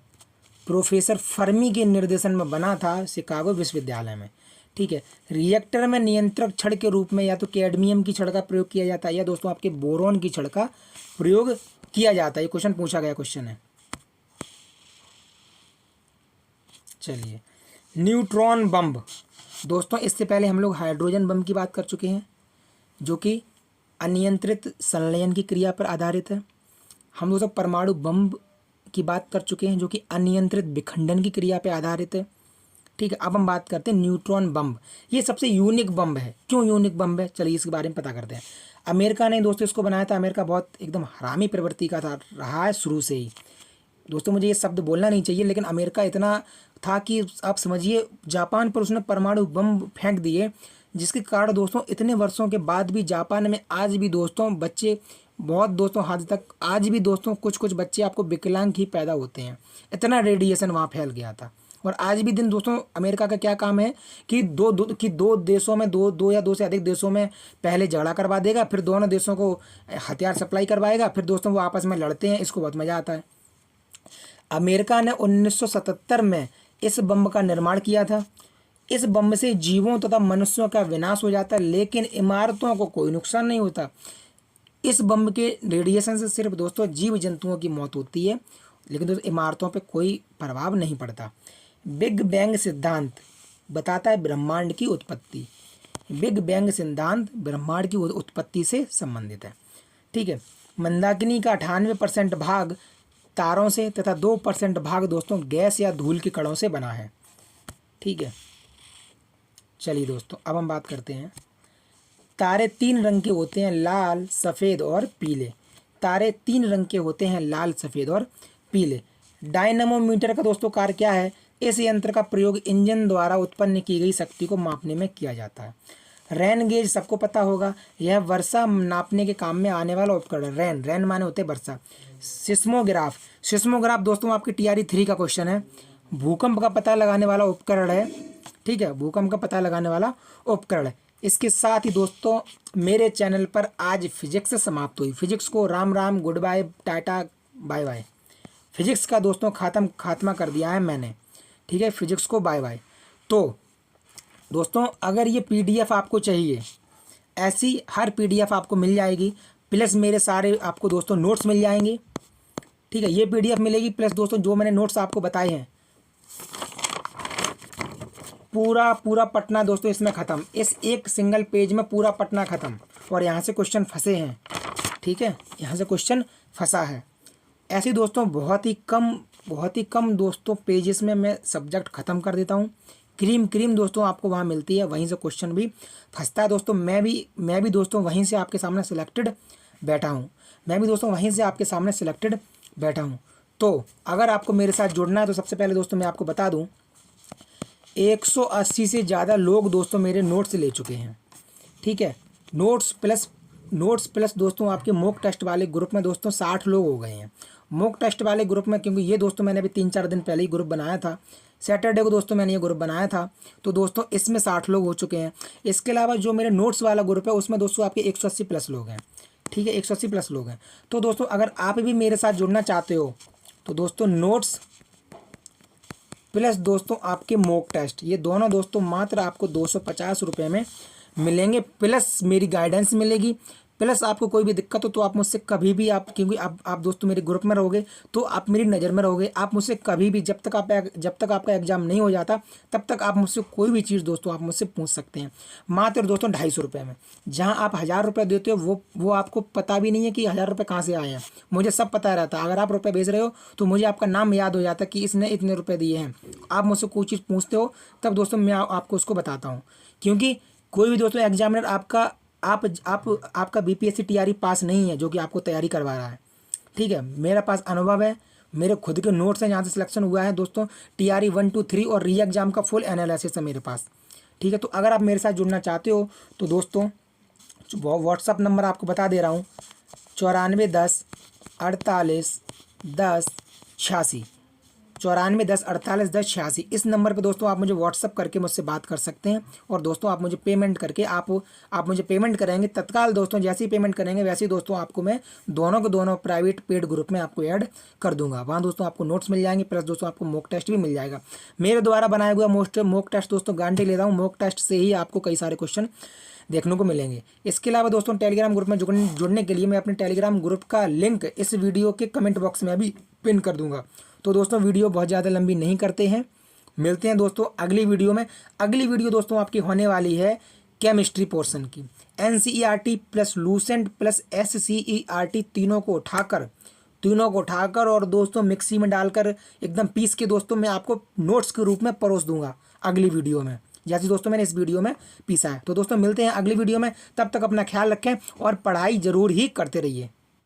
Speaker 1: प्रोफेसर फर्मी के निर्देशन में बना था शिकागो विश्वविद्यालय में। ठीक है, रिएक्टर में नियंत्रक छड़ के रूप में या तो कैडमियम की छड़ का प्रयोग किया जाता है या दोस्तों आपके बोरॉन की छड़ का प्रयोग किया जाता है। ये क्वेश्चन पूछा गया क्वेश्चन है। चलिए, न्यूट्रॉन बम दोस्तों इससे पहले हम लोग हाइड्रोजन बम की बात कर चुके हैं जो कि अनियंत्रित संलयन की क्रिया पर आधारित है। हम दोस्तों परमाणु बम की बात कर चुके हैं जो कि अनियंत्रित विखंडन की क्रिया पर आधारित है। ठीक है, अब हम बात करते हैं न्यूट्रॉन बम। ये सबसे यूनिक बम है। क्यों यूनिक बम है, चलिए इसके बारे में पता करते हैं। अमेरिका ने दोस्तों इसको बनाया था। अमेरिका बहुत एकदम हरामी प्रवृत्ति का रहा है शुरू से ही। दोस्तों मुझे ये शब्द बोलना नहीं चाहिए लेकिन अमेरिका इतना था कि आप समझिए जापान पर उसने परमाणु बम फेंक दिए, जिसके कारण दोस्तों इतने वर्षों के बाद भी जापान में आज भी दोस्तों बच्चे बहुत दोस्तों हद तक आज भी दोस्तों कुछ बच्चे आपको विकलांग ही पैदा होते हैं। इतना रेडिएशन वहाँ फैल गया था। और आज भी दिन दोस्तों अमेरिका का क्या काम है कि दो देशों में दो या दो से अधिक देशों में पहले झगड़ा करवा देगा, फिर दोनों देशों को हथियार सप्लाई करवाएगा, फिर दोस्तों वो आपस में लड़ते हैं। इसको बहुत मज़ा आता है। अमेरिका ने 1977 में इस बम का निर्माण किया था। इस बम से जीवों तथा मनुष्यों का विनाश हो जाता है लेकिन इमारतों को कोई नुकसान नहीं होता। इस बम के रेडिएशन से सिर्फ दोस्तों जीव जंतुओं की मौत होती है लेकिन दोस्तों इमारतों पर कोई प्रभाव नहीं पड़ता। बिग बैंग सिद्धांत बताता है ब्रह्मांड की उत्पत्ति। बिग बैंग सिद्धांत ब्रह्मांड की उत्पत्ति से संबंधित है। ठीक है, मंदाकिनी का 98% भाग तारों से तथा 2% भाग दोस्तों गैस या धूल के कणों से बना है। ठीक है, चलिए दोस्तों अब हम बात करते हैं। तारे 3 रंग के होते हैं, लाल, सफ़ेद और पीले। तारे 3 रंग के होते हैं, लाल, सफ़ेद और पीले। डायनामोमीटर का दोस्तों कार्य क्या है? इस यंत्र का प्रयोग इंजन द्वारा उत्पन्न की गई शक्ति को मापने में किया जाता है। रेन गेज सबको पता होगा, यह वर्षा नापने के काम में आने वाला उपकरण। रेन माने होते वर्षा। सिस्मोग्राफ दोस्तों आपकी TRE 3 का क्वेश्चन है। भूकंप का पता लगाने वाला उपकरण है। ठीक है, भूकंप का पता लगाने वाला उपकरण है। इसके साथ ही दोस्तों मेरे चैनल पर आज फिजिक्स समाप्त हुई। फिजिक्स को Ram Ram, good bye, tata, bye bye. Physics का दोस्तों खात्मा कर दिया है मैंने। ठीक है, फिजिक्स को बाय बाय। तो दोस्तों अगर ये PDF आपको चाहिए, ऐसी हर PDF आपको मिल जाएगी, प्लस मेरे सारे आपको दोस्तों नोट्स मिल जाएंगे। ठीक है, ये PDF मिलेगी प्लस दोस्तों जो मैंने नोट्स आपको बताए हैं पूरा पटना दोस्तों इसमें ख़त्म। इस एक सिंगल पेज में पूरा पटना ख़त्म और यहाँ से क्वेश्चन फंसे हैं। ठीक है, यहाँ से क्वेश्चन फंसा है। ऐसे दोस्तों बहुत ही कम दोस्तों पेजेस में मैं सब्जेक्ट ख़त्म कर देता हूँ। क्रीम दोस्तों आपको वहाँ मिलती है, वहीं से क्वेश्चन भी फंसता है दोस्तों। मैं भी दोस्तों वहीं से आपके सामने सिलेक्टेड बैठा हूँ। तो अगर आपको मेरे साथ जुड़ना है तो सबसे पहले दोस्तों मैं आपको बता दूँ 180 से ज़्यादा लोग दोस्तों मेरे नोट्स ले चुके हैं। ठीक है, नोट्स प्लस दोस्तों आपके मॉक टेस्ट वाले ग्रुप में दोस्तों 60 लोग हो गए हैं। मॉक टेस्ट वाले ग्रुप में, क्योंकि ये दोस्तों मैंने अभी 3-4 दिन पहले ही ग्रुप बनाया था, सैटरडे को दोस्तों मैंने ये ग्रुप बनाया था, तो दोस्तों इसमें 60 लोग हो चुके हैं। इसके अलावा जो मेरे नोट्स वाला ग्रुप है उसमें दोस्तों आपके 180 प्लस लोग हैं। ठीक है, 180 प्लस लोग हैं। तो दोस्तों अगर आप भी मेरे साथ जुड़ना चाहते हो तो दोस्तों नोट्स प्लस दोस्तों आपके मॉक टेस्ट, ये दोनों दोस्तों मात्र आपको 250 रुपये में मिलेंगे, प्लस मेरी गाइडेंस मिलेगी, प्लस आपको कोई भी दिक्कत हो तो आप मुझसे कभी भी आप, क्योंकि आप दोस्तों मेरे ग्रुप में रहोगे तो आप मेरी नज़र में रहोगे, आप मुझसे कभी भी जब तक आपका एग्ज़ाम नहीं हो जाता तब तक आप मुझसे कोई भी चीज़ दोस्तों आप मुझसे पूछ सकते हैं, मात्र दोस्तों 250 रुपये में। जहां आप 1000 रुपये देते हो वो आपको पता भी नहीं है कि 1000 रुपये कहाँ से आए हैं, मुझे सब पता रहता है। अगर आप रुपये भेज रहे हो तो मुझे आपका नाम याद हो जाता है कि इसने इतने रुपये दिए हैं। आप मुझसे कोई चीज़ पूछते हो तब दोस्तों मैं आपको उसको बताता हूँ, क्योंकि कोई भी दोस्तों एग्जामिनर आपका बीपीएससी टीआरई पास नहीं है जो कि आपको तैयारी करवा रहा है, ठीक है। मेरे पास अनुभव है, मेरे खुद के नोट्स हैं जहाँ से सिलेक्शन हुआ है दोस्तों, टीआरई 1 2 3 और री एग्जाम का फुल एनालिसिस है मेरे पास, ठीक है। तो अगर आप मेरे साथ जुड़ना चाहते हो तो दोस्तों व्हाट्सअप नंबर आपको बता दे रहा हूँ, 9410481086, 9410481086। इस नंबर पे दोस्तों आप मुझे व्हाट्सअप करके मुझसे बात कर सकते हैं। और दोस्तों आप मुझे पेमेंट करके आप मुझे पेमेंट करेंगे तत्काल दोस्तों, जैसे ही पेमेंट करेंगे वैसे ही दोस्तों आपको मैं दोनों के दोनों प्राइवेट पेड ग्रुप में आपको ऐड कर दूंगा। वहाँ दोस्तों आपको नोट्स मिल जाएंगे, प्लस दोस्तों आपको मॉक टेस्ट भी मिल जाएगा। मेरे द्वारा बनाया हुआ मॉक टेस्ट दोस्तों गारंटी ले रहा हूँ, मॉक टेस्ट से ही आपको कई सारे क्वेश्चन देखने को मिलेंगे। इसके अलावा दोस्तों टेलीग्राम ग्रुप में जुड़ने के लिए मैं अपने टेलीग्राम ग्रुप का लिंक इस वीडियो के कमेंट बॉक्स में अभी पिन कर दूंगा। तो दोस्तों वीडियो बहुत ज़्यादा लंबी नहीं करते हैं, मिलते हैं दोस्तों अगली वीडियो में। अगली वीडियो दोस्तों आपकी होने वाली है केमिस्ट्री पोर्शन की, NCERT plus Lucent plus SCERT तीनों को उठाकर और दोस्तों मिक्सी में डालकर एकदम पीस के दोस्तों मैं आपको नोट्स के रूप में परोस दूंगा अगली वीडियो में, जैसे दोस्तों मैंने इस वीडियो में पीसा है। तो दोस्तों मिलते हैं अगली वीडियो में, तब तक अपना ख्याल रखें और पढ़ाई जरूर ही करते रहिए।